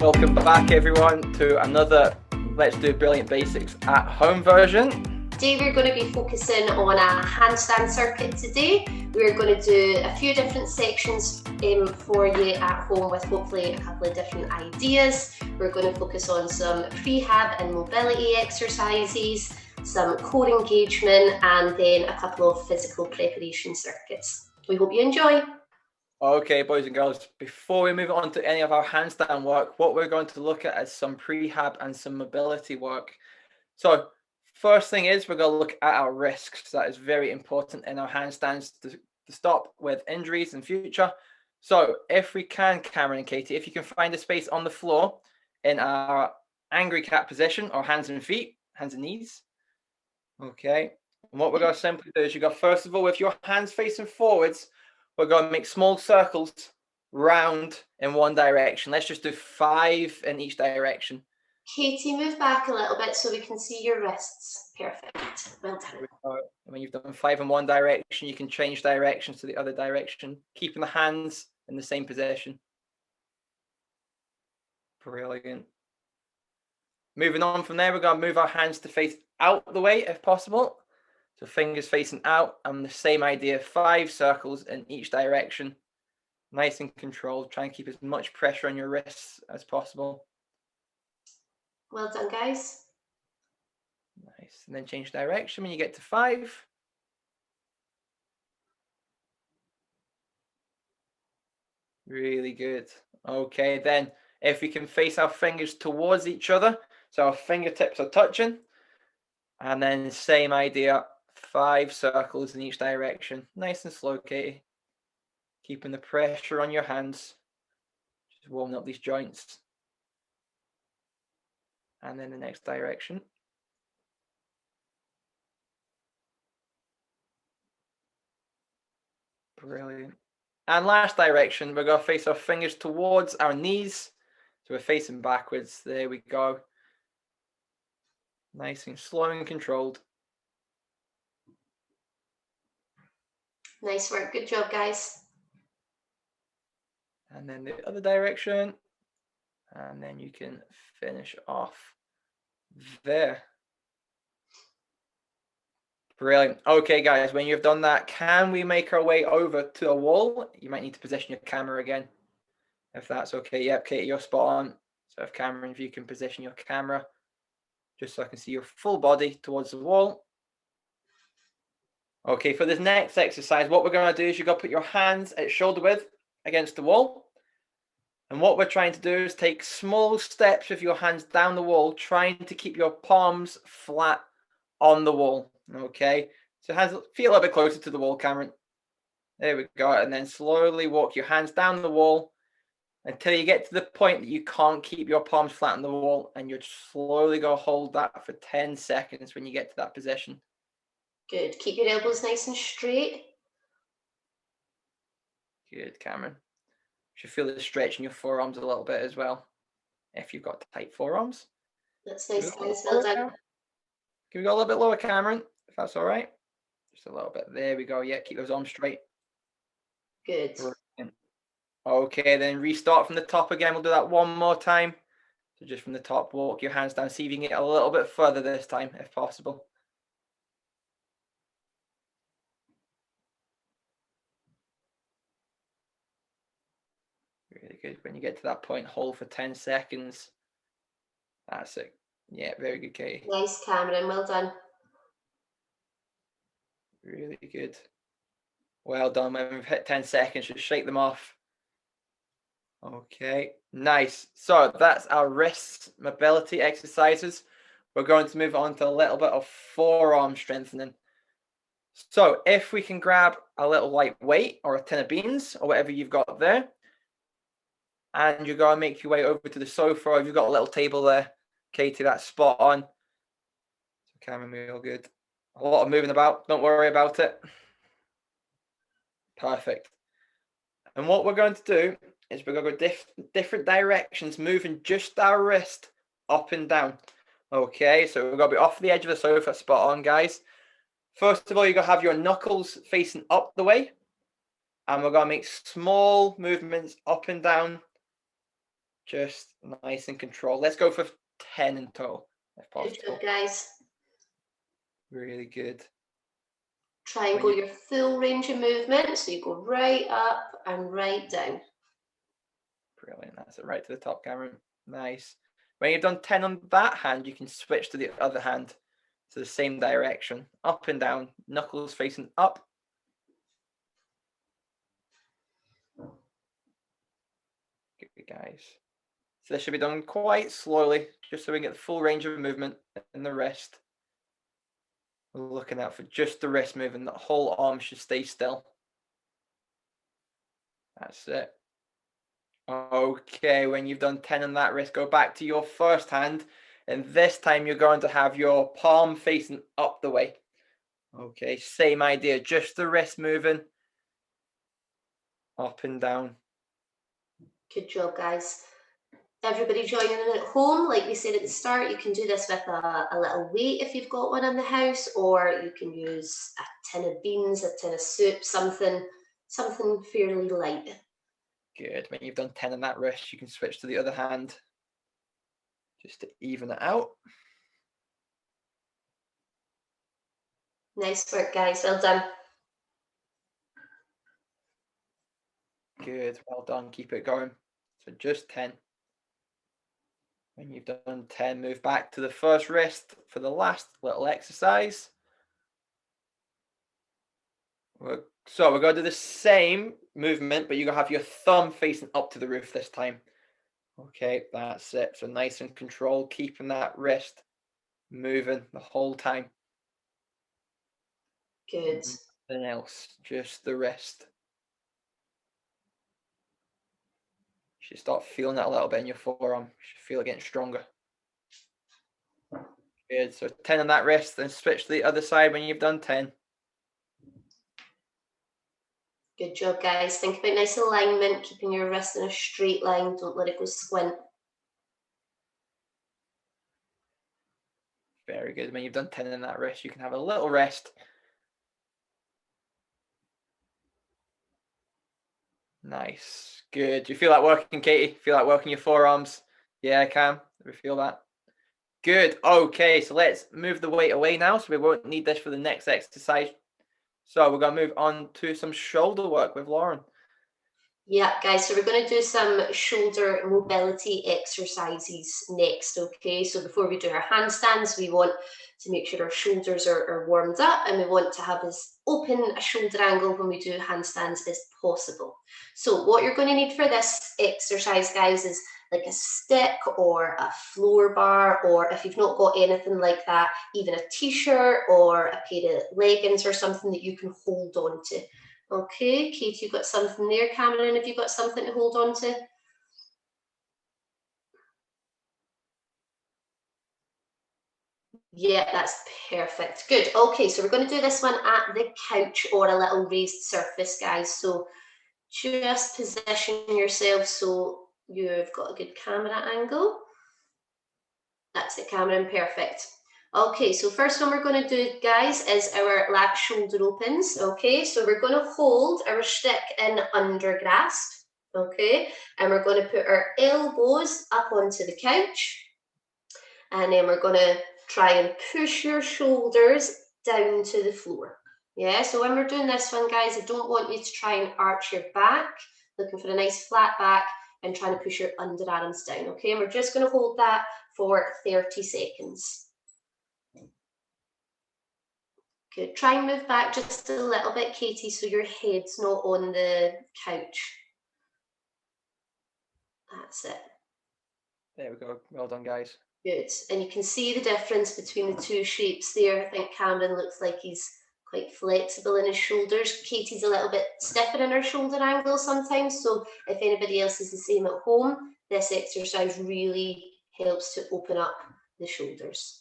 Welcome back everyone to another Let's Do Brilliant Basics at Home version. Today we're going to be focusing on a handstand circuit today. We're going to do a few different sections for you at home with hopefully a couple of different ideas. We're going to focus on some prehab and mobility exercises, some core engagement, and then a couple of physical preparation circuits. We hope you enjoy. Okay, boys and girls, before we move on to any of our handstand work, what we're going to look at is some prehab and some mobility work. So first thing is we're going to look at our risks. That is very important in our handstands to stop with injuries in future. So if we can, Cameron and Katie, if you can find a space on the floor in our angry cat position, or hands and feet, hands and knees. Okay, and what we're going to simply do is you go, first of all, with your hands facing forwards, we're going to make small circles round in one direction. Let's just do 5 in each direction. Katie, move back a little bit so we can see your wrists. Perfect. Well done. When you've done 5 in one direction, you can change directions to the other direction, keeping the hands in the same position. Brilliant. Moving on from there, we're going to move our hands to face out the way if possible. So fingers facing out, and the same idea, 5 circles in each direction. Nice and controlled. Try and keep as much pressure on your wrists as possible. Well done, guys. Nice. And then change direction when you get to 5. Really good. Okay, then if we can face our fingers towards each other, so our fingertips are touching, and then same idea, 5 circles in each direction. Nice and slow, Katie. Keeping the pressure on your hands. Just warming up these joints. And then the next direction. Brilliant. And last direction, we're going to face our fingers towards our knees. So we're facing backwards. There we go. Nice and slow and controlled. Nice work. Good job, guys. And then the other direction. And then you can finish off there. Brilliant. Okay, guys, when you've done that, can we make our way over to a wall? You might need to position your camera again, if that's okay. Yep, Katie, you're spot on. So if Cameron, if you can position your camera, just so I can see your full body towards the wall. Okay, for this next exercise, what we're going to do is you're going to put your hands at shoulder width against the wall. And what we're trying to do is take small steps with your hands down the wall, trying to keep your palms flat on the wall. Okay, so hands, feet a little bit closer to the wall, Cameron. There we go. And then slowly walk your hands down the wall until you get to the point that you can't keep your palms flat on the wall, and you're slowly going to hold that for 10 seconds when you get to that position. Good. Keep your elbows nice and straight. Good, Cameron. You should feel the stretch in your forearms a little bit as well, if you've got tight forearms. That's nice, guys. Well done. Can we go a little bit lower, Cameron, if that's all right? Just a little bit. There we go. Yeah, keep those arms straight. Good. Brilliant. Okay, then restart from the top again. We'll do that one more time. So just from the top, walk your hands down. See if you can get a little bit further this time, if possible. Really good. When you get to that point, hold for 10 seconds. That's it. Yeah, very good, Katie. Nice, Cameron. Well done. Really good. Well done. When we've hit 10 seconds, just shake them off. Okay, nice. So that's our wrist mobility exercises. We're going to move on to a little bit of forearm strengthening. So if we can grab a little light weight or a tin of beans or whatever you've got there, and you're going to make your way over to the sofa, or if you've got a little table there, Katie, that's spot on. So Cameron, we're all good. A lot of moving about. Don't worry about it. Perfect. And what we're going to do is we're going to go different directions, moving just our wrist up and down. Okay, so we're going to be off the edge of the sofa, spot on, guys. First of all, you're going to have your knuckles facing up the way. And we're going to make small movements up and down Just nice and controlled. Let's go for 10 in total, if Good possible. job, guys. Really good. Try and go your full range of movement. So you go right up and right down. Brilliant. That's it, right to the top, Cameron. Nice. When you've done 10 on that hand, you can switch to the other hand to the same direction, up and down, knuckles facing up. Good, guys. So this should be done quite slowly, just so we get the full range of movement in the wrist. We're looking out for just the wrist moving. The whole arm should stay still. That's it. Okay, when you've done 10 on that wrist, go back to your first hand. And this time you're going to have your palm facing up the way. Okay, same idea, just the wrist moving up and down. Good job, guys. Everybody joining in at home, like we said at the start, you can do this with a little weight if you've got one in the house, or you can use a tin of beans, a tin of soup, something fairly light. Good. When you've done 10 on that wrist, you can switch to the other hand just to even it out. Nice work, guys. Well done. Good. Well done. Keep it going. So just 10. When you've done 10, move back to the first wrist for the last little exercise. So we're going to do the same movement, but you're going to have your thumb facing up to the roof this time. Okay, that's it. So nice and controlled, keeping that wrist moving the whole time. Good. Nothing else, just the wrist. You should start feeling that a little bit in your forearm. You should feel it getting stronger. Good. So 10 on that wrist, then switch to the other side when you've done 10. Good job, guys. Think about nice alignment, keeping your wrist in a straight line. Don't let it go squint. Very good. When you've done 10 on that wrist, you can have a little rest. Nice. Good. Do you feel that working, Katie? Feel like working your forearms? Yeah, Cam. Do we feel that? Good. Okay, so let's move the weight away now, so we won't need this for the next exercise. So we're going to move on to some shoulder work with Lauren. Yeah, guys, so we're going to do some shoulder mobility exercises next, okay? So before we do our handstands, we want to make sure our shoulders are warmed up, and we want to have as open a shoulder angle when we do handstands as possible. So what you're going to need for this exercise, guys, is like a stick or a floor bar, or if you've not got anything like that, even a t-shirt or a pair of leggings or something that you can hold on to. Okay, Kate, you've got something there. Cameron, have you got something to hold on to? Yeah, that's perfect. Good. Okay, so we're going to do this one at the couch or a little raised surface, guys. So just position yourself so you've got a good camera angle. That's it, Cameron. Perfect. Okay, so first one we're going to do, guys, is our lat shoulder opens. Okay, so we're going to hold our stick in under grasp. Okay, and we're going to put our elbows up onto the couch, and then we're going to try and push your shoulders down to the floor. Yeah, so when we're doing this one, guys, I don't want you to try and arch your back, looking for a nice flat back, and trying to push your underarms down. Okay, and we're just going to hold that for 30 seconds. Good. Try and move back just a little bit, Katie, so your head's not on the couch. That's it. There we go. Well done, guys. Good. And you can see the difference between the two shapes there. I think Cameron looks like he's quite flexible in his shoulders. Katie's a little bit stiffer in her shoulder angle sometimes. So if anybody else is the same at home, this exercise really helps to open up the shoulders.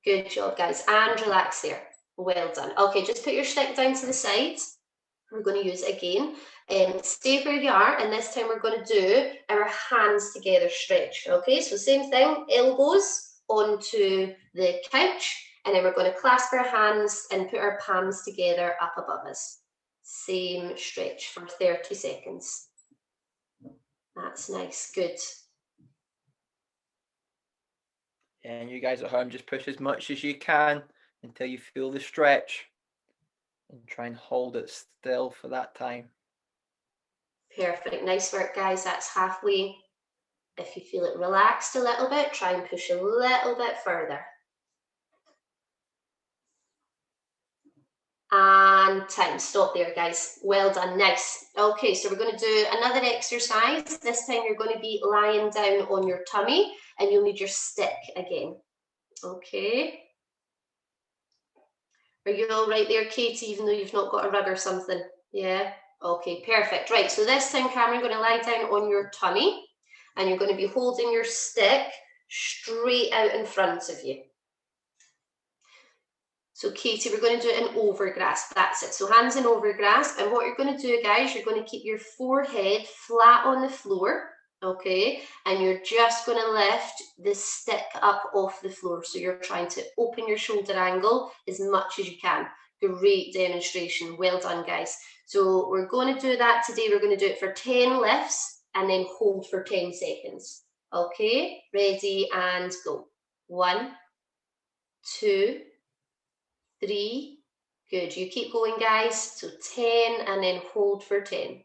Good job, guys. And relax there. Well done. Okay, just put your stick down to the side. We're going to use it again. Stay where you are, and this time we're going to do our hands together stretch. Okay, so same thing, elbows onto the couch, and then we're going to clasp our hands and put our palms together up above us. Same stretch for 30 seconds. That's nice. Good. And you guys at home, just push as much as you can until you feel the stretch. And try and hold it still for that time. Perfect. Nice work, guys. That's halfway. If you feel it relaxed a little bit, try and push a little bit further. And time. Stop there, guys. Well done. Nice. Okay, so we're going to do another exercise. This time you're going to be lying down on your tummy and you'll need your stick again. Okay. Are you all right there, Katie, even though you've not got a rug or something? Yeah? Okay, perfect. Right, so this time, Cameron, you're going to lie down on your tummy and you're going to be holding your stick straight out in front of you. So Katie, we're going to do it in overgrasp. That's it. So hands in overgrasp. And what you're going to do, guys, you're going to keep your forehead flat on the floor. Okay. And you're just going to lift the stick up off the floor. So you're trying to open your shoulder angle as much as you can. Great demonstration. Well done, guys. So we're going to do that today. We're going to do it for 10 lifts and then hold for 10 seconds. Okay. Ready and go. 1, 2, 3, good. You keep going, guys. So 10 and then hold for 10.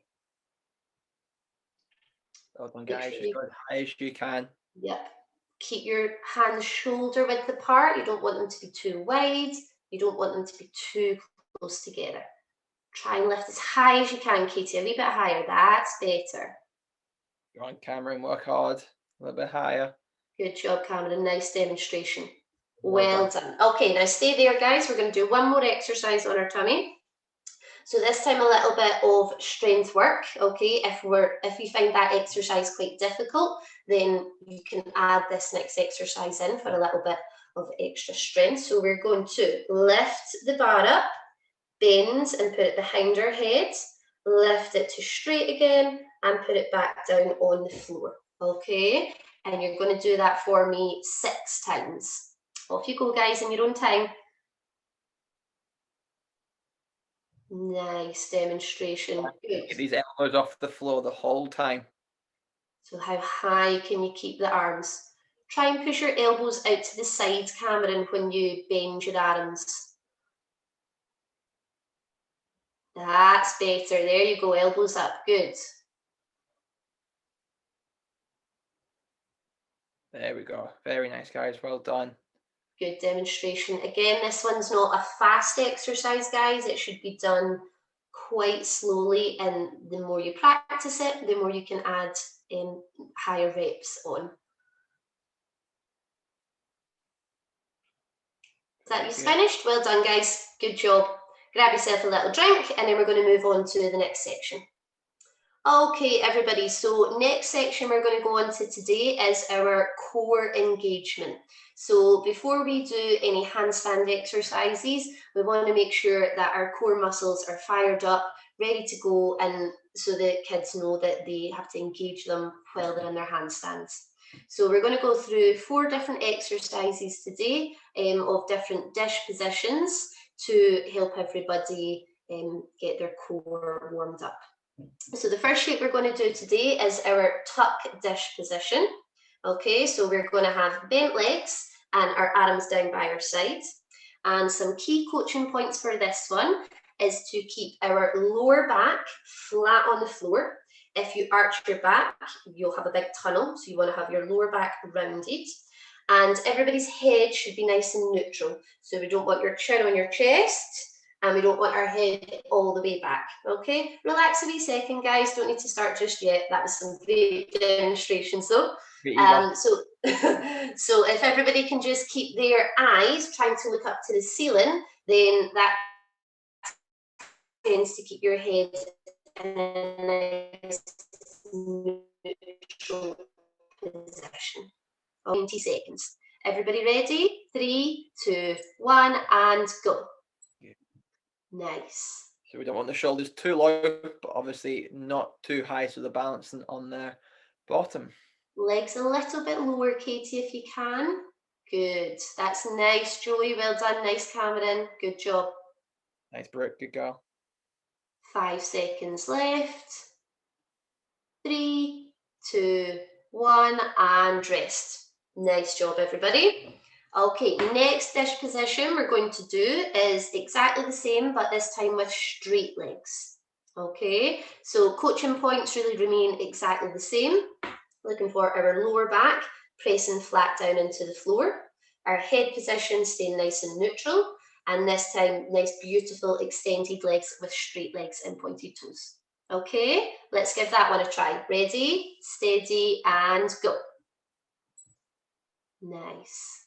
Well done, guys. Just go as high as you can. Yep. Keep your hands shoulder width apart. You don't want them to be too wide. You don't want them to be too close together. Try and lift as high as you can, Katie. A wee bit higher. That's better. Go on, Cameron. Work hard. A little bit higher. Good job, Cameron. Nice demonstration. Well done. Okay, now stay there, guys. We're going to do one more exercise on our tummy. So this time a little bit of strength work. Okay, if you find that exercise quite difficult, then you can add this next exercise in for a little bit of extra strength. So we're going to lift the bar up, bend and put it behind our head, lift it to straight again and put it back down on the floor. Okay, and you're going to do that for me 6 times. Off you go, guys, in your own time. Nice demonstration. Good. Get these elbows off the floor the whole time. So how high can you keep the arms? Try and push your elbows out to the side, Cameron, when you bend your arms. That's better. There you go, elbows up. Good. There we go. Very nice, guys. Well done. Good demonstration. Again, this one's not a fast exercise, guys. It should be done quite slowly, and the more you practice it, the more you can add higher reps on. Is that you finished? Well done, guys. Good job. Grab yourself a little drink, and then we're going to move on to the next section. Okay, everybody, so next section we're going to go on to today is our core engagement. So before we do any handstand exercises, we want to make sure that our core muscles are fired up, ready to go, and so the kids know that they have to engage them while they're in their handstands. So we're going to go through 4 different exercises today of different dish positions to help everybody get their core warmed up. So the first shape we're going to do today is our tuck dish position. Okay, so we're going to have bent legs and our arms down by our sides. And some key coaching points for this one is to keep our lower back flat on the floor. If you arch your back, you'll have a big tunnel, so you want to have your lower back rounded. And everybody's head should be nice and neutral. So we don't want your chin on your chest, and we don't want our head all the way back. Okay, relax a wee second, guys. Don't need to start just yet. That was some great demonstrations though. So if everybody can just keep their eyes trying to look up to the ceiling, then that tends to keep your head in a nice neutral position. 20 seconds. Everybody ready? 3, 2, 1, and go. Nice. So we don't want the shoulders too low, but obviously not too high, so they're balancing on their bottom. Legs a little bit lower, Katie, if you can. Good. That's nice, Joey. Well done. Nice, Cameron. Good job. Nice, Brooke. Good girl. 5 seconds left. 3, 2, 1, and rest. Nice job, everybody. Okay, next dish position we're going to do is exactly the same, but this time with straight legs. Okay, so coaching points really remain exactly the same. Looking for our lower back, pressing flat down into the floor. Our head position staying nice and neutral. And this time, nice, beautiful extended legs with straight legs and pointed toes. Okay, let's give that one a try. Ready, steady, and go. Nice.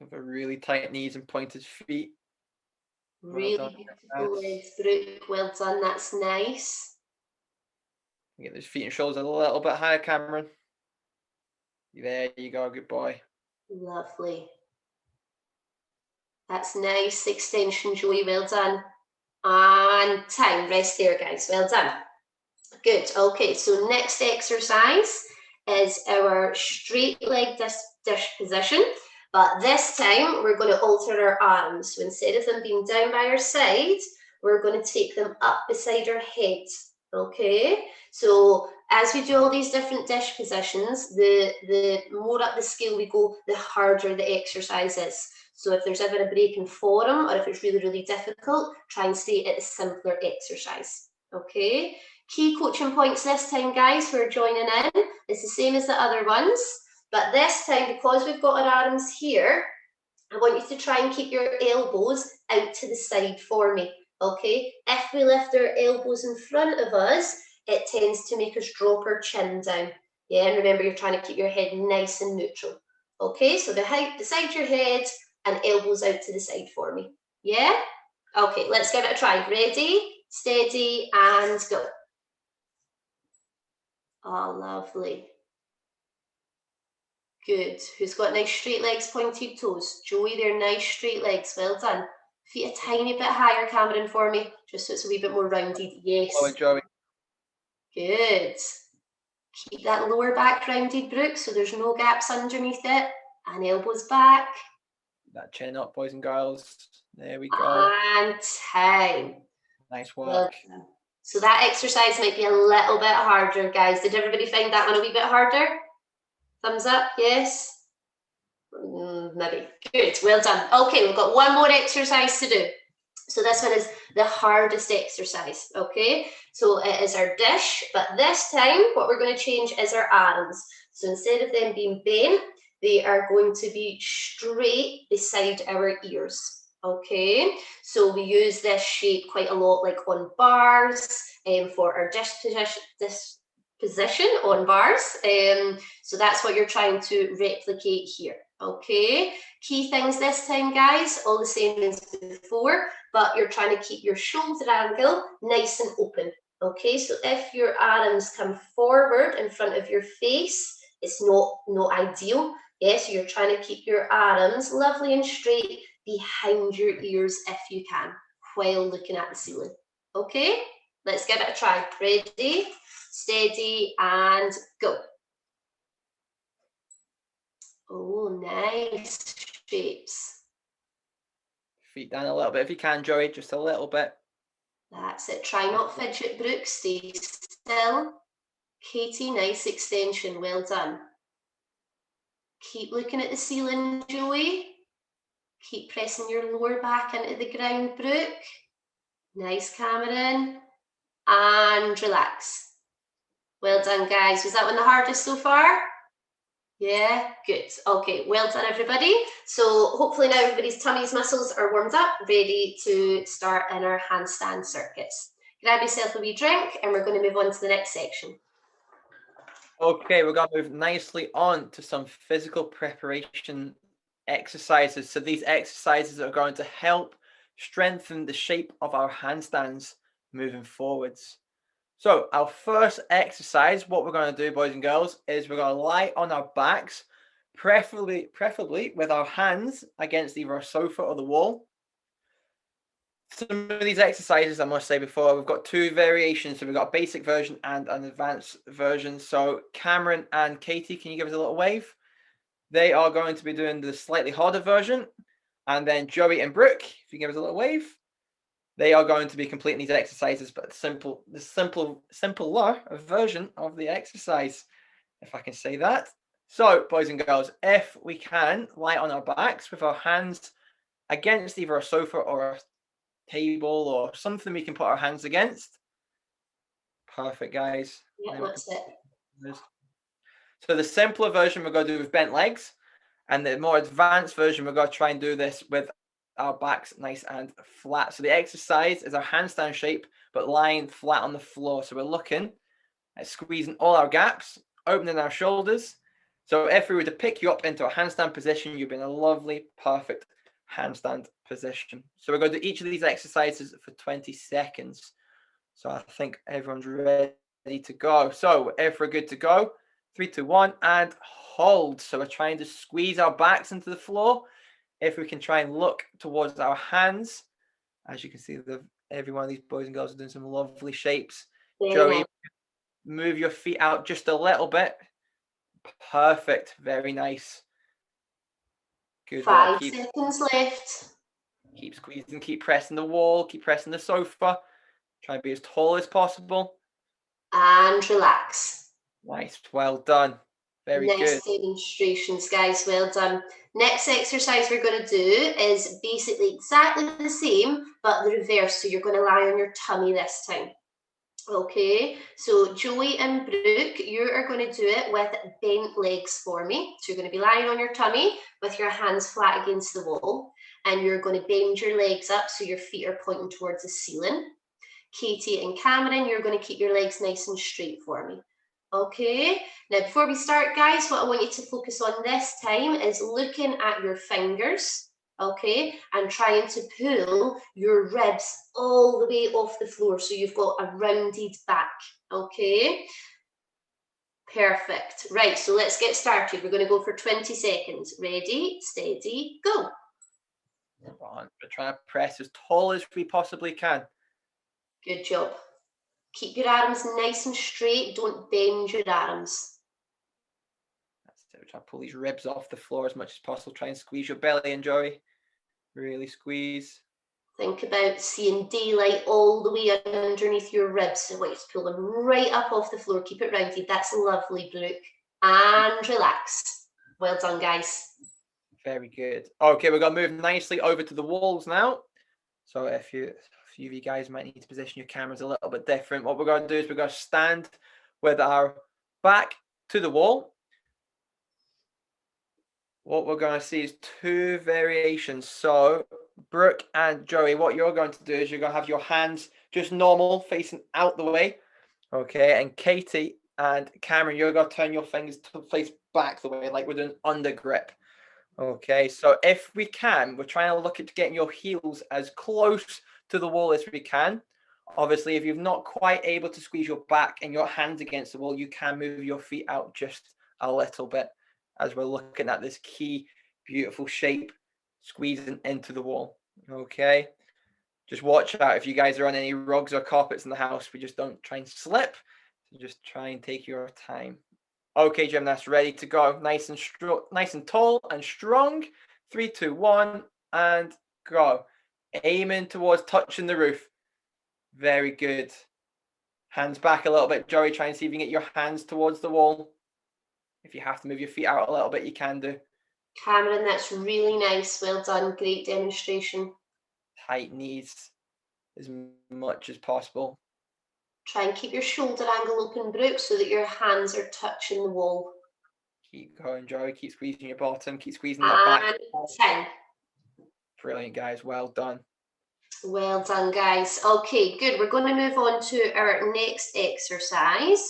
With a really tight knees and pointed feet. Really beautiful legs, Brooke. Well done, that's nice. Get those feet and shoulders a little bit higher, Cameron. There you go, good boy. Lovely. That's nice extension, Joey, well done. And time, rest there, guys, well done. Good, okay, so next exercise is our straight leg dish position, but this time we're going to alter our arms. So instead of them being down by our side, we're going to take them up beside our head, okay? So as we do all these different dish positions, the more up the scale we go, the harder the exercise is. So if there's ever a break in form, or if it's really, really difficult, try and stay at a simpler exercise, okay? Key coaching points this time, guys, who are joining in, it's the same as the other ones, but this time, because we've got our arms here, I want you to try and keep your elbows out to the side for me, okay? If we lift our elbows in front of us, it tends to make us drop our chin down. Yeah, and remember, you're trying to keep your head nice and neutral. Okay, so beside your head and elbows out to the side for me. Yeah? Okay, let's give it a try. Ready, steady, and go. Oh, lovely. Good. Who's got nice straight legs, pointed toes? Joey, they're nice straight legs. Well done. Feet a tiny bit higher, Cameron, for me, just so it's a wee bit more rounded. Yes. Oh, Joey. Good. Keep that lower back rounded, Brooke, so there's no gaps underneath it. And elbows back. That chin up, boys and girls. There we go. And time. Nice work. Well done. So that exercise might be a little bit harder, guys. Did everybody find that one a wee bit harder? Thumbs up, yes? Maybe. Good, well done. Okay, we've got one more exercise to do. So this one is the hardest exercise, okay? So it is our dish, but this time what we're going to change is our arms. So instead of them being bent, they are going to be straight beside our ears. Okay, so we use this shape quite a lot, like on bars, for our dish position on bars. So that's what you're trying to replicate here. Okay, key things this time, guys, all the same as before, but you're trying to keep your shoulder angle nice and open. Okay, so if your arms come forward in front of your face, it's not ideal. Yes, so you're trying to keep your arms lovely and straight behind your ears if you can, while looking at the ceiling. Okay, let's give it a try. Ready, steady, and go. Oh, nice shapes. Feet down a little bit if you can, Joey, just a little bit. That's it. Try not fidget, Brooke. Stay still. Katie, nice extension. Well done. Keep looking at the ceiling, Joey. Keep pressing your lower back into the ground, Brooke. Nice, Cameron. And relax. Well done, guys. Was that one the hardest so far? Yeah, good. Okay, well done, everybody. So hopefully now everybody's tummy's muscles are warmed up, ready to start in our handstand circuits. Grab yourself a wee drink and we're going to move on to the next section. Okay, we're going to move nicely on to some physical preparation exercises. So these exercises are going to help strengthen the shape of our handstands moving forwards. So our first exercise, what we're going to do, boys and girls, is we're going to lie on our backs, preferably with our hands against either a sofa or the wall. Some of these exercises, I must say before, we've got two variations. So we've got a basic version and an advanced version. So Cameron and Katie, can you give us a little wave? They are going to be doing the slightly harder version. And then Joey and Brooke, if you give us a little wave. They are going to be completing these exercises, but the simpler version of the exercise, if I can say that. So, boys and girls, if we can lie on our backs with our hands against either a sofa or a table or something we can put our hands against. Perfect, guys. Yeah, that's it. So the simpler version we're going to do with bent legs, and the more advanced version we're going to try and do this with our backs nice and flat. So the exercise is our handstand shape, but lying flat on the floor. So we're looking at squeezing all our gaps, opening our shoulders. So if we were to pick you up into a handstand position, you'd be in a lovely, perfect handstand position. So we're going to do each of these exercises for 20 seconds. So I think everyone's ready to go. So if we're good to go, 3, 2, 1, and hold. So we're trying to squeeze our backs into the floor. If we can try and look towards our hands, as you can see, every one of these boys and girls are doing some lovely shapes. Very Joey, nice. move your feet out just a little bit. Perfect. Very nice. Good work. 5 seconds left. Keep squeezing, keep pressing the wall, keep pressing the sofa. Try and be as tall as possible. And relax. Nice. Well done. Very good. Nice demonstrations, guys. Well done. Next exercise we're going to do is basically exactly the same, but the reverse. So you're going to lie on your tummy this time. Okay, so Joey and Brooke, you are going to do it with bent legs for me. So you're going to be lying on your tummy with your hands flat against the wall, and you're going to bend your legs up so your feet are pointing towards the ceiling. Katie and Cameron, you're going to keep your legs nice and straight for me. Okay, now before we start, guys, what I want you to focus on this time is looking at your fingers. Okay, and trying to pull your ribs all the way off the floor so you've got a rounded back. Okay, perfect. Right, so let's get started. We're going to go for 20 seconds. Ready, steady, go. We're trying to press as tall as we possibly can. Good job. Keep your arms nice and straight. Don't bend your arms. That's it. We're trying to pull these ribs off the floor as much as possible. Try and squeeze your belly in, Joey. Really squeeze. Think about seeing daylight all the way underneath your ribs. I want you to pull them right up off the floor. Keep it rounded. That's lovely, Brooke. And relax. Well done, guys. Very good. Okay, we're going to move nicely over to the walls now. So a few of you guys might need to position your cameras a little bit different. What we're going to do is we're going to stand with our back to the wall. What we're going to see is 2 variations. So Brooke and Joey, what you're going to do is you're going to have your hands just normal, facing out the way. Okay, and Katie and Cameron, you're going to turn your fingers to face back the way, like we're doing under grip. Okay, so if we can, we're trying to look at getting your heels as close to the wall as we can. Obviously, if you're not quite able to squeeze your back and your hands against the wall, you can move your feet out just a little bit as we're looking at this key, beautiful shape, squeezing into the wall. Okay, just watch out if you guys are on any rugs or carpets in the house. We just don't try and slip. So just try and take your time. Okay, gymnasts, ready to go. Nice and tall and strong. 3, 2, 1, and go. Aiming towards touching the roof. Very good. Hands back a little bit. Joey, try and see if you can get your hands towards the wall. If you have to move your feet out a little bit, you can do. Cameron, that's really nice. Well done. Great demonstration. Tight knees as much as possible. Try and keep your shoulder angle open, Brooke, so that your hands are touching the wall. Keep going, Joey. Keep squeezing your bottom. Keep squeezing that back. 10. Brilliant, guys. Well done. Well done, guys. Okay, good. We're going to move on to our next exercise,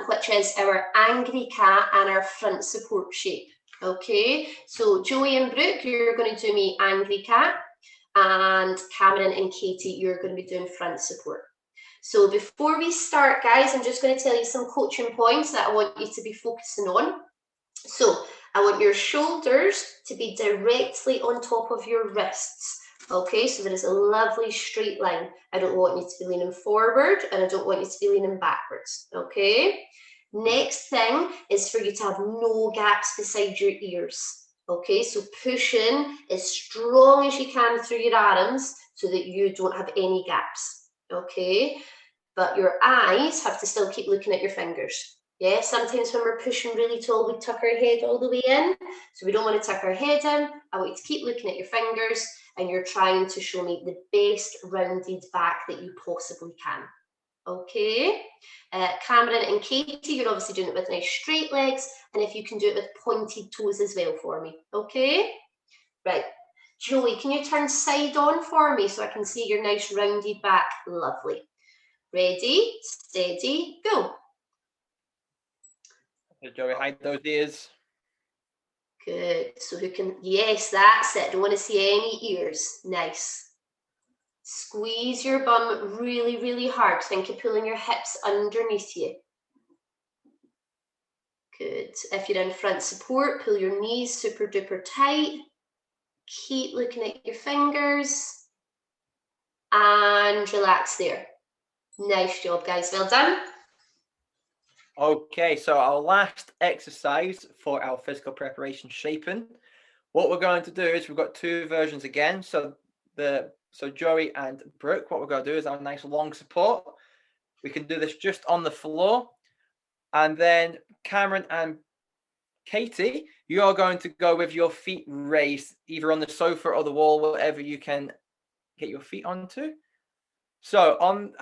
which is our angry cat and our front support shape. Okay, so Joey and Brooke, you're going to do me angry cat, and Cameron and Katie, you're going to be doing front support. So before we start, guys, I'm just going to tell you some coaching points that I want you to be focusing on. So I want your shoulders to be directly on top of your wrists. Okay, so there is a lovely straight line. I don't want you to be leaning forward and I don't want you to be leaning backwards. Okay, next thing is for you to have no gaps beside your ears. Okay, so pushing as strong as you can through your arms so that you don't have any gaps. Okay, but your eyes have to still keep looking at your fingers. Yeah, sometimes when we're pushing really tall, we tuck our head all the way in. So we don't want to tuck our head in. I want you to keep looking at your fingers and you're trying to show me the best rounded back that you possibly can. Okay, Cameron and Katie, you're obviously doing it with nice straight legs, and if you can do it with pointed toes as well for me. Okay, right. Joey, can you turn side on for me so I can see your nice rounded back? Lovely. Ready, steady, go. Joey, hide those ears. Good. So who can, yes, that's it. Don't want to see any ears. Nice. Squeeze your bum really, really hard. Think of pulling your hips underneath you. Good. If you're in front support, pull your knees super duper tight. Keep looking at your fingers. And relax there. Nice job, guys. Well done. Okay, so our last exercise for our physical preparation shaping. What we're going to do is we've got two versions again. So Joey and Brooke, what we're going to do is have a nice long support. We can do this just on the floor. And then Cameron and Katie, you are going to go with your feet raised, either on the sofa or the wall, whatever you can get your feet onto. So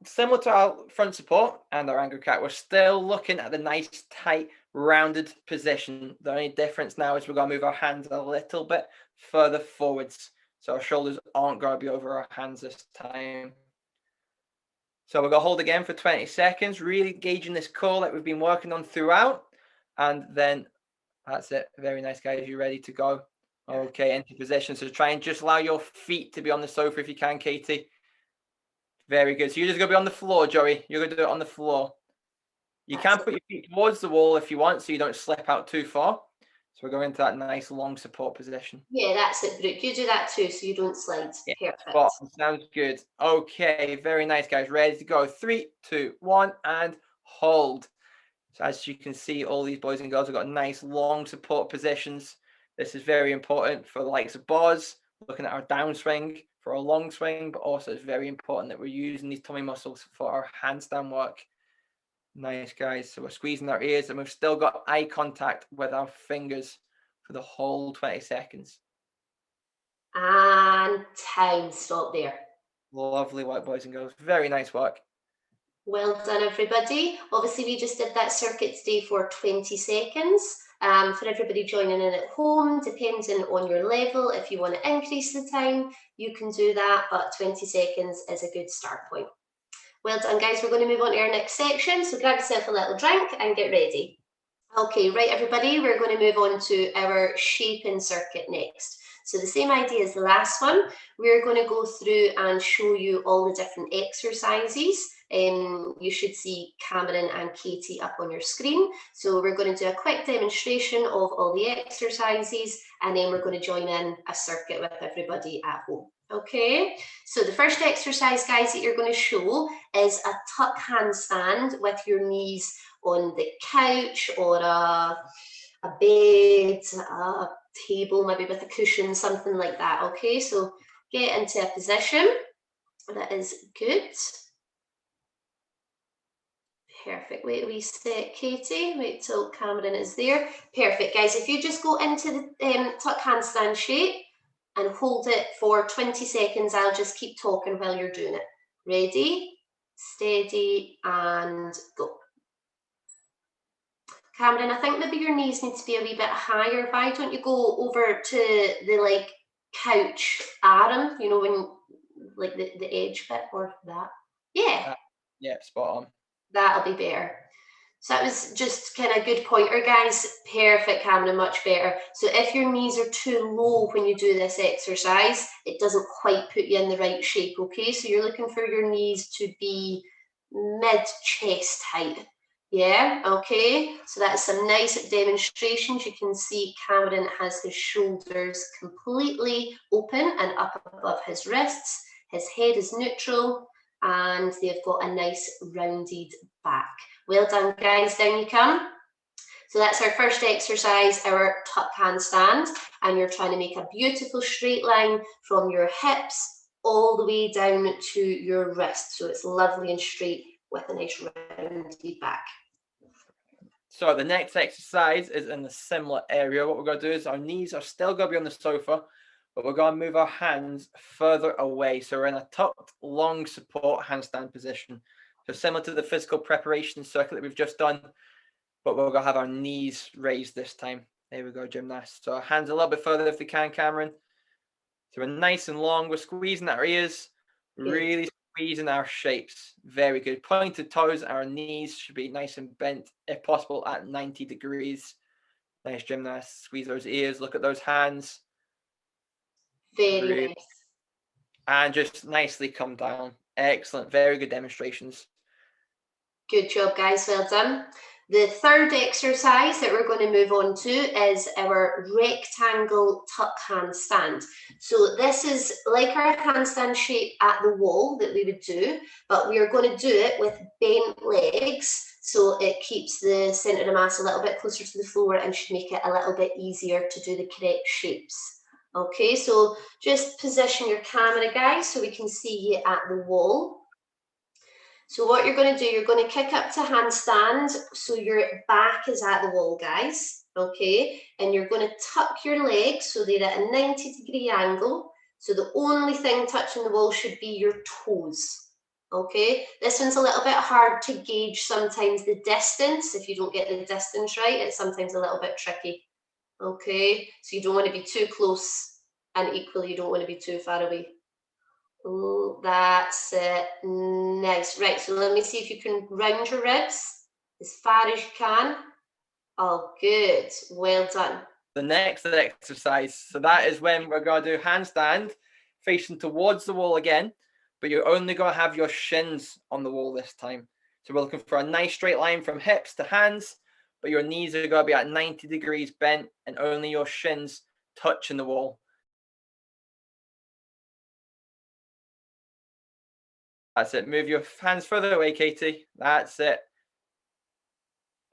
similar to our front support and our angle cat, we're still looking at the nice, tight, rounded position. The only difference now is we're going to move our hands a little bit further forwards. So our shoulders aren't going to be over our hands this time. So we're going to hold again for 20 seconds, really gauging this core that we've been working on throughout. And then that's it. Very nice, guys. You're ready to go. Okay, into position. So try and just allow your feet to be on the sofa if you can, Katie. Very good. So you're just going to be on the floor, Joey. You're going to do it on the floor. You can put your feet towards the wall if you want, so you don't slip out too far. So we're going into that nice long support position. Yeah, that's it, Brooke. You do that too, so you don't slide. Yeah, perfect. spot. Sounds good. Okay, very nice, guys. Ready to go. 3, 2, 1, and hold. So as you can see, all these boys and girls have got nice long support positions. This is very important for the likes of bars, looking at our downswing for our long swing, but also it's very important that we're using these tummy muscles for our handstand work. Nice, guys. So we're squeezing our ears and we've still got eye contact with our fingers for the whole 20 seconds. And time. Stop there. Lovely work, boys and girls. Very nice work. Well done, everybody. Obviously, we just did that circuit today for 20 seconds. For everybody joining in at home, depending on your level, if you want to increase the time, you can do that, but 20 seconds is a good start point. Well done, guys. We're going to move on to our next section, so grab yourself a little drink and get ready. Okay, right, everybody, we're going to move on to our shaping circuit next. So the same idea as the last one, we're going to go through and show you all the different exercises. You should see Cameron and Katie up on your screen. So we're going to do a quick demonstration of all the exercises, and then we're going to join in a circuit with everybody at home. Okay, so the first exercise, guys, that you're going to show is a tuck handstand with your knees on the couch or a bed, a table, maybe with a cushion, something like that. Okay, so get into a position. That is good. Perfect. Wait a wee sec, Katie. Wait till Cameron is there. Perfect, guys. If you just go into the tuck handstand shape and hold it for 20 seconds, I'll just keep talking while you're doing it. Ready, steady, and go. Cameron, I think maybe your knees need to be a wee bit higher. Why don't you go over to the couch arm, you know, when like the edge bit or that? Yeah. Yeah, spot on. That'll be better. So that was just kind of good pointer, guys. Perfect, Cameron, much better. So if your knees are too low when you do this exercise, it doesn't quite put you in the right shape, okay? So you're looking for your knees to be mid-chest height. Yeah, okay. So that's some nice demonstrations. You can see Cameron has his shoulders completely open and up above his wrists. His head is neutral and they've got a nice rounded back. Well done, guys. Down you come. So that's our first exercise, our tuck handstand, and you're trying to make a beautiful straight line from your hips all the way down to your wrist. So it's lovely and straight with a nice rounded back. So the next exercise is in a similar area. What we're going to do is our knees are still going to be on the sofa, but we're going to move our hands further away. So we're in a tucked, long support handstand position. So similar to the physical preparation circuit that we've just done, but we're going to have our knees raised this time. There we go, gymnasts. So our hands a little bit further if we can, Cameron. So we're nice and long. We're squeezing our ears, really squeezing our shapes. Very good. Pointed toes, our knees should be nice and bent, if possible, at 90 degrees. Nice, gymnasts. Squeeze those ears. Look at those hands. Very nice. And just nicely come down. Excellent. Very good demonstrations. Good job, guys. Well done. The third exercise that we're going to move on to is our rectangle tuck handstand. So this is like our handstand shape at the wall that we would do, but we are going to do it with bent legs. So it keeps the centre of mass a little bit closer to the floor and should make it a little bit easier to do the correct shapes. Okay, so just position your camera, guys, so we can see you at the wall. So what you're going to do, you're going to kick up to handstand, so your back is at the wall, guys, okay? And you're going to tuck your legs so they're at a 90-degree angle. So the only thing touching the wall should be your toes, okay? This one's a little bit hard to gauge sometimes the distance. If you don't get the distance right, it's sometimes a little bit tricky, okay? So you don't want to be too close, and equally you don't want to be too far away. Oh, that's it. Nice. Right, so let me see if you can round your ribs as far as you can. Oh, good. Well done. The next exercise, so that is when we're going to do handstand facing towards the wall again, but you're only going to have your shins on the wall this time. So we're looking for a nice straight line from hips to hands, but your knees are going to be at 90 degrees bent and only your shins touching the wall. That's it. Move your hands further away, Katie. That's it.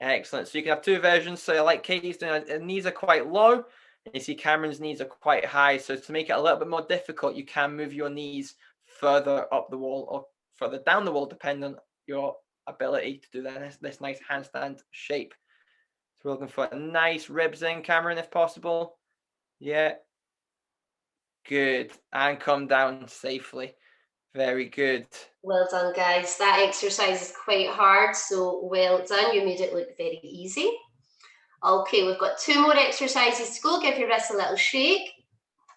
Excellent. So you can have two versions. So like Katie's doing, her knees are quite low, and you see Cameron's knees are quite high. So to make it a little bit more difficult, you can move your knees further up the wall or further down the wall, depending on your ability to do this nice handstand shape. So we're looking for a nice ribs in, Cameron, if possible. Yeah. Good. And come down safely. Very good. Well done, guys. That exercise is quite hard, so well done. You made it look very easy. Okay, we've got two more exercises to go. Give your wrists a little shake.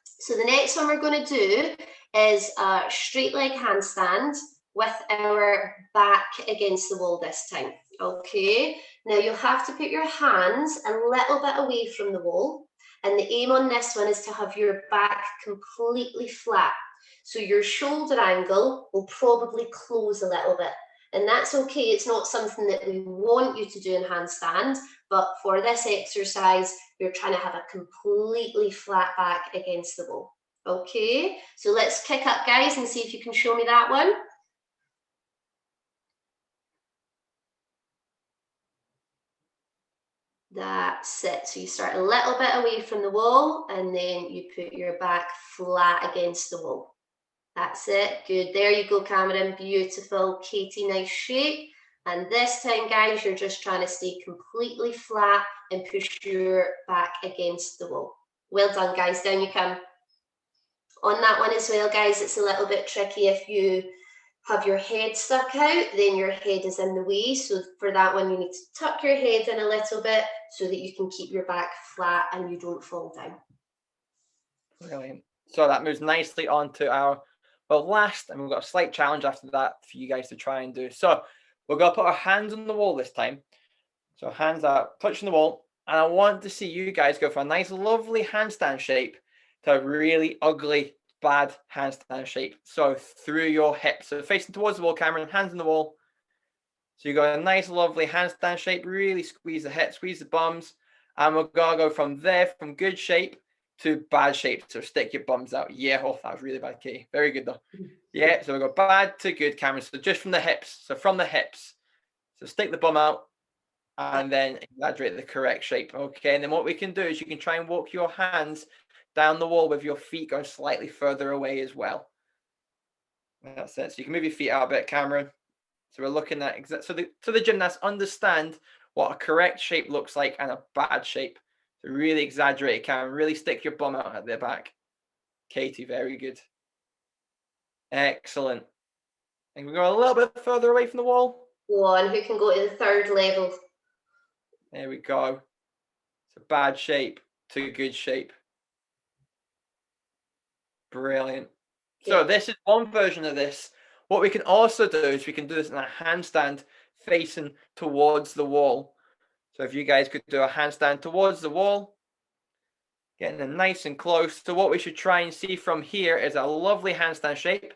So the next one we're going to do is a straight leg handstand with our back against the wall this time. Okay, now you'll have to put your hands a little bit away from the wall, and the aim on this one is to have your back completely flat. So your shoulder angle will probably close a little bit, and that's okay. It's not something that we want you to do in handstand, but for this exercise, you're trying to have a completely flat back against the wall. Okay, so let's kick up, guys, and see if you can show me that one. That's it. So you start a little bit away from the wall, and then you put your back flat against the wall. That's it. Good. There you go, Cameron. Beautiful. Katie, nice shape. And this time, guys, you're just trying to stay completely flat and push your back against the wall. Well done, guys. Down you come. On that one as well, guys, it's a little bit tricky. If you have your head stuck out, then your head is in the way. So for that one, you need to tuck your head in a little bit so that you can keep your back flat and you don't fall down. Brilliant. So that moves nicely on to our last, and we've got a slight challenge after that for you guys to try and do. So we're going to put our hands on the wall this time. So hands out, touching the wall. And I want to see you guys go from a nice, lovely handstand shape to a really ugly, bad handstand shape. So through your hips. So facing towards the wall, Cameron, hands on the wall. So you got a nice, lovely handstand shape. Really squeeze the hips, squeeze the bums. And we're going to go from there, from good shape to bad shape. So stick your bums out. Yeah, oh, that was really bad, Katie. Very good, though. Yeah, so we go bad to good, Cameron. So just from the hips. So from the hips. So stick the bum out. and then exaggerate the correct shape. Okay, and then what we can do is you can try and walk your hands down the wall with your feet going slightly further away as well. That's it. So you can move your feet out a bit, Cameron. So we're looking at so the gymnasts understand what a correct shape looks like and a bad shape. So really exaggerate it, Cameron. Really stick your bum out at their back. Katie, very good. Excellent. And we go a little bit further away from the wall. Go on, who can go to the third level? There we go. It's a bad shape to good shape. Brilliant. So this is one version of this. What we can also do is we can do this in a handstand facing towards the wall. So if you guys could do a handstand towards the wall, getting them nice and close. So what we should try and see from here is a lovely handstand shape.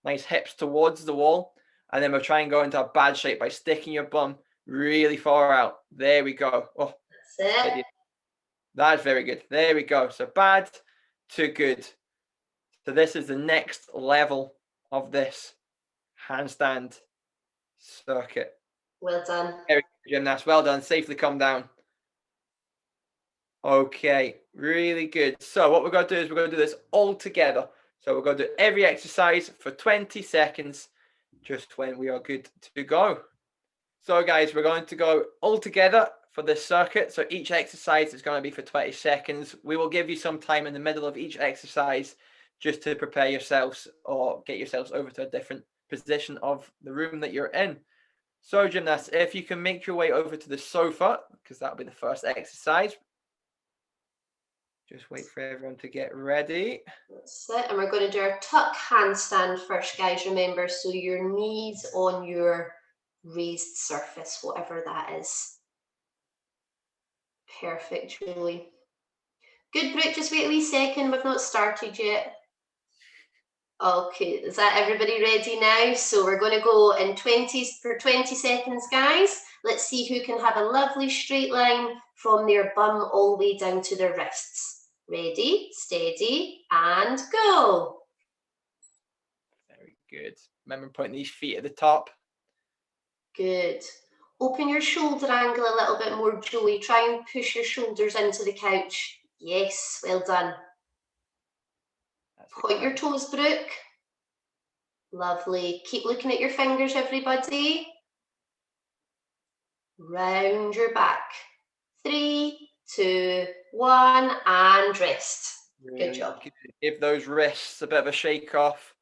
Nice hips towards the wall. And then we'll try and go into a bad shape by sticking your bum really far out. There we go. Oh, that's it. That's very good. There we go. So bad to good. So this is the next level of this handstand circuit. Well done. Very good, gymnast. Well done. Safely come down. Okay, really good. So what we're going to do is we're going to do this all together. So we're going to do every exercise for 20 seconds, just when we are good to go. So guys, we're going to go all together for this circuit. So each exercise is going to be for 20 seconds. We will give you some time in the middle of each exercise just to prepare yourselves or get yourselves over to a different position of the room that you're in. So gymnasts, if you can make your way over to the sofa, because that'll be the first exercise. Just wait for everyone to get ready. That's it. And we're going to do our tuck handstand first, guys. Remember, so your knees on your raised surface, whatever that is. Perfect, Julie. Good, Brooke. Just wait a wee second. We've not started yet. Okay, is that everybody ready now? So we're going to go in 20 seconds, guys. Let's see who can have a lovely straight line from their bum all the way down to their wrists. Ready, steady, and go. Very good. Remember putting these feet at the top. Good. Open your shoulder angle a little bit more, Joey. Try and push your shoulders into the couch. Yes, well done. Point your toes, Brooke. Lovely. Keep looking at your fingers, everybody. Round your back. 3, 2, 1, and rest. Really good job. Give those wrists a bit of a shake off.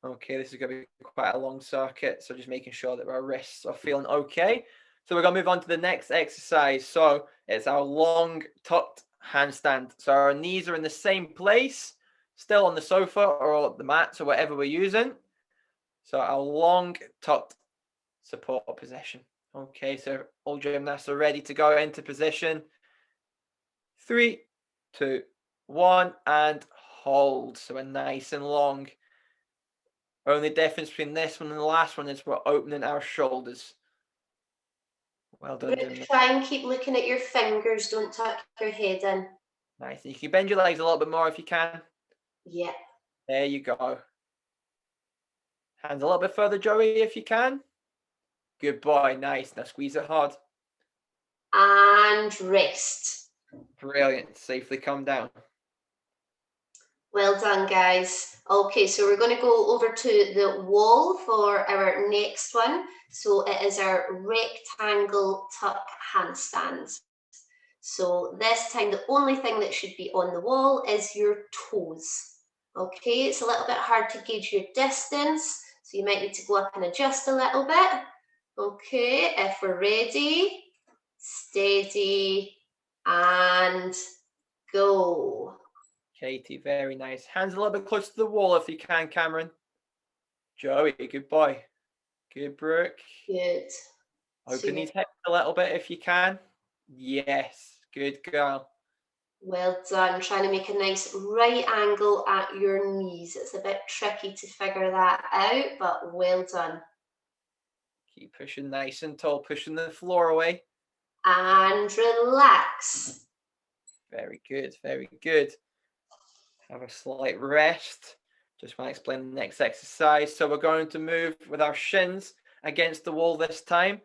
Okay, this is going to be quite a long circuit, so just making sure that our wrists are feeling okay. So we're going to move on to the next exercise. So it's our long tucked handstand. So our knees are in the same place, still on the sofa or the mat, so whatever we're using. So our long tucked support position. Okay, so all gymnasts are ready to go into position. 3, 2, 1, and hold. So we're nice and long. Only difference between this one and the last one is we're opening our shoulders. Well done, gymnast. Try and keep looking at your fingers. Don't tuck your head in. Nice. You can bend your legs a little bit more if you can. Yeah. There you go. Hands a little bit further, Joey, if you can. Good boy. Nice. Now squeeze it hard. And rest. Brilliant. Safely come down. Well done, guys. Okay, so we're going to go over to the wall for our next one. So it is our rectangle tuck handstands. So this time, the only thing that should be on the wall is your toes. Okay, it's a little bit hard to gauge your distance, so you might need to go up and adjust a little bit. Okay, if we're ready, steady, and go. Katie, very nice. Hands a little bit close to the wall if you can, Cameron. Joey, good boy. Good, Brooke. Good. Open these hips a little bit if you can. Yes, good girl. Well done. Trying to make a nice right angle at your knees. It's a bit tricky to figure that out, but well done. Keep pushing nice and tall, pushing the floor away. And relax. Very good, very good. Have a slight rest. Just want to explain the next exercise. So we're going to move with our shins against the wall this time.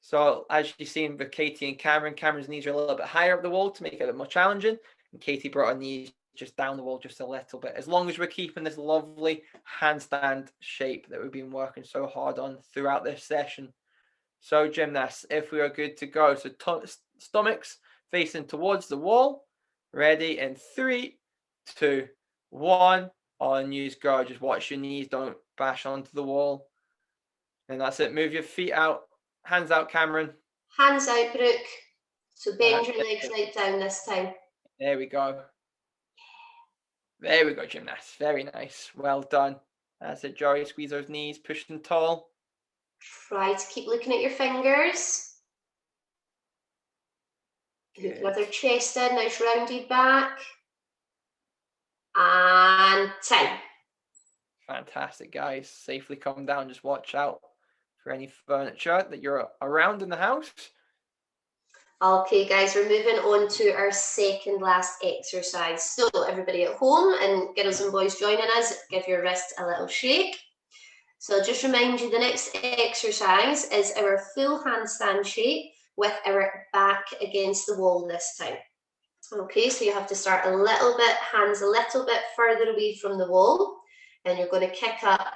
So as you've seen with Katie and Cameron, Cameron's knees are a little bit higher up the wall to make it a bit more challenging. And Katie brought her knees just down the wall just a little bit. As long as we're keeping this lovely handstand shape that we've been working so hard on throughout this session. So gymnasts, if we are good to go. So stomachs facing towards the wall. Ready in 3, 2, 1. On you go. Just watch your knees don't bash onto the wall. And that's it. Move your feet out. Hands out, Cameron. Hands out, Brooke. So bend your legs right down this time. There we go. There we go, gymnasts. Very nice. Well done. That's it, Joey. Squeeze those knees, push them tall. Try to keep looking at your fingers. Good. With your chest in, nice rounded back. And time. Fantastic, guys. Safely come down. Just watch out for any furniture that you're around in the house. Okay, guys, we're moving on to our second last exercise. So everybody at home and girls and boys joining us, give your wrist a little shake. So I'll just remind you the next exercise is our full handstand shape with our back against the wall this time. Okay, so you have to start a little bit, hands a little bit further away from the wall, and you're going to kick up,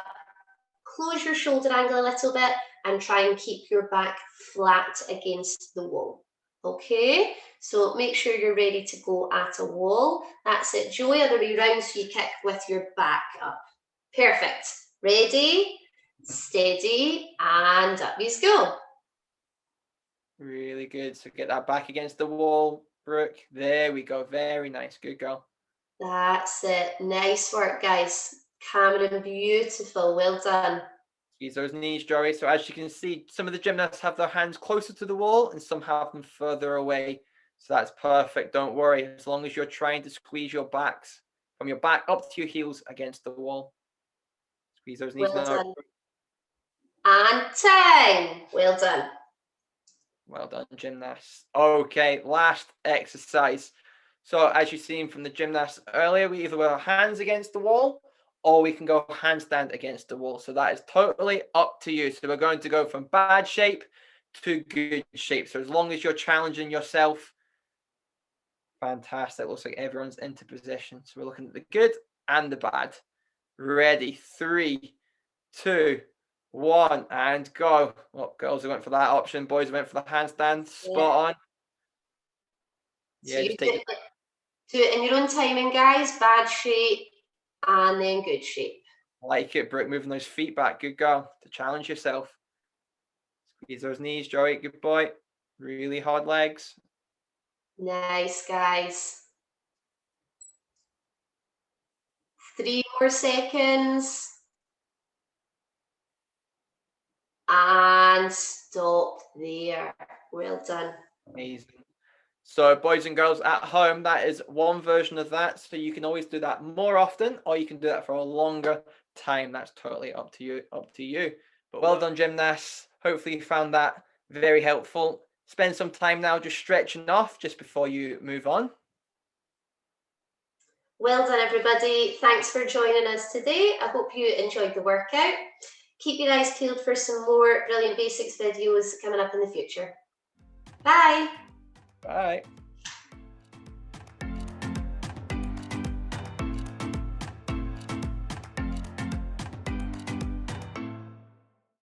close your shoulder angle a little bit, and try and keep your back flat against the wall. Okay, so make sure you're ready to go at a wall. That's it, Joey, other way around, so you kick with your back up. Perfect. Ready, steady, and up you go. Really good. So get that back against the wall, Brooke. There we go. Very nice. Good girl. That's it. Nice work, guys. Cameron, beautiful. Well done. Squeeze those knees, Joey. So as you can see, some of the gymnasts have their hands closer to the wall and some have them further away. So that's perfect. Don't worry. As long as you're trying to squeeze your backs from your back up to your heels against the wall. Squeeze those knees. Well done. And time. Well done. Well done, gymnasts. Okay, last exercise. So as you've seen from the gymnasts earlier, we either wear our hands against the wall or we can go handstand against the wall. So that is totally up to you. So we're going to go from bad shape to good shape. So as long as you're challenging yourself, fantastic. Looks like everyone's into position. So we're looking at the good and the bad. Ready, 3, 2, 1, and go. Well, girls went for that option. Boys went for the handstand. Spot on. Yeah, so just take it. Do it in your own timing, guys. Bad shape and then good shape. Like it, Brooke, moving those feet back. Good girl. To challenge yourself. Squeeze those knees, Joey. Good boy. Really hard legs. Nice, guys. 3 more seconds. And stop there. Well done. Amazing. So boys and girls at home, that is one version of that. So you can always do that more often, or you can do that for a longer time. That's totally up to you. But well done, gymnasts. Hopefully you found that very helpful. Spend some time now just stretching off just before you move on. Well done, everybody. Thanks for joining us today. I hope you enjoyed the workout. Keep your eyes peeled for some more Brilliant Basics videos coming up in the future. Bye. Bye.